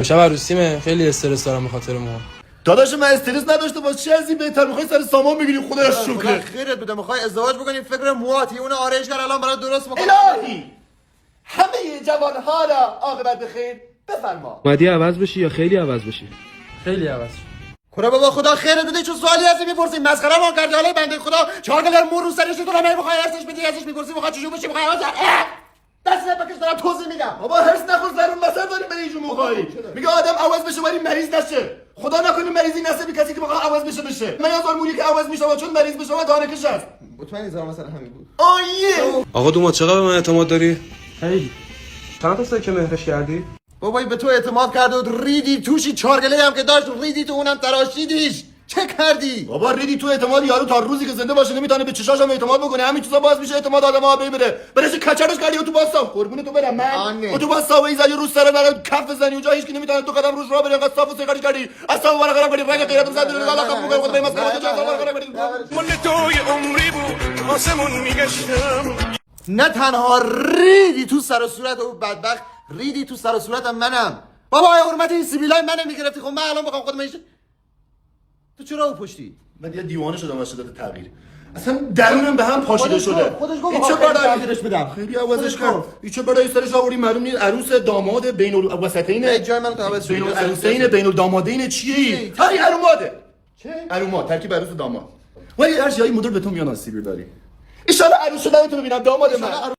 شب عروسیمه، خیلی استرس دارم به خاطر ما. داداش من استرس نداشته باش، چه از این بهتر. میخوای سر سامان بگیری؟ خدا را شکر. خیرت بده. میخوای ازدواج بکنی، فکر موهاتی اون آرایشگر الان برات درست میکنه. الهی همه جوانها را عاقبت بخیر بفرما. اومدی عوض بشی یا خیلی عوض بشی؟ خیلی عوض. کره بابا خدا خیرت بده. چه سوالی هستی میپرسی؟ مسخره ما کردی. حالا بنده خدا 4 دلار مو رو سرش تو نمی بخوای ارزش بدی، ازش میپرسی میخواد چجوری بشه، میخوای عوض دست بکش. دارم توضیح میدم. بابا هرس نخور، ضرر مثلا داریم برای اینجور موقعی. میگه آدم عوض بشه ولی مریض نشه. خدا نکنه مریضی نصیب کسی که بخواد عوض بشه. من از آرمونی که عوض میشه چون مریض بشه و دانکش است. مطمئنی زارا مثلا همین بود. آیه آقا دوما چقدر به من اعتماد داری؟ خیلی. چند تا سکه مهرش کردی؟ بابایی به تو اعتماد کرده و ریدی توشی. 4 گله هم که داشت ریدی تو، اونم تراشیدیش. چه کردی؟ بابا ریدی تو اعتماد یارو تا روزی که زنده باشه نمیتونه به چشاش هم اعتماد بکنه. همین چیزا باعث میشه اعتماد آدم‌ها بره. برش کچرش کردی تو واسا. قربون تو برم من. تو واسا وای زدی رو سر برای کف بزنی اونجا هیچ کی نمیتونه تو قدم روش راه بره. انقدر صاف و سرکاری کردی. اصلا برای خراب کردی. رنگ غیرت زدی رو لالا کام بگو خدای مسخره تو جزا برای کردی. مال توی عمری بود آسمون میگشتم. نه تنها ریدی تو سر و صورت اون بدبخت، ریدی تو سر و صورتم منم. بابا حرمت این سیبیلای منو میگرفتی. خب من الان بخوام خودم میشه. تو چرا او پشتی؟ من دیگه دیوانه شدم واسه داده تغییر. اصلا درونم به هم پاشیده شده. این چه برای بدم؟ خیلی عوضش کرد. این چه برای سرش آوردی؟ معلوم نیست عروس داماد بین الوسطین. جای من تو عوض بین العروسین بین الدامادین چی؟ های اروماده. چه؟ اروماد ترکیب عروس و داماد. ولی هر جایی مدل به تو میان آسیبی داری. ان شاء الله عروس شدن تو ببینم داماد من.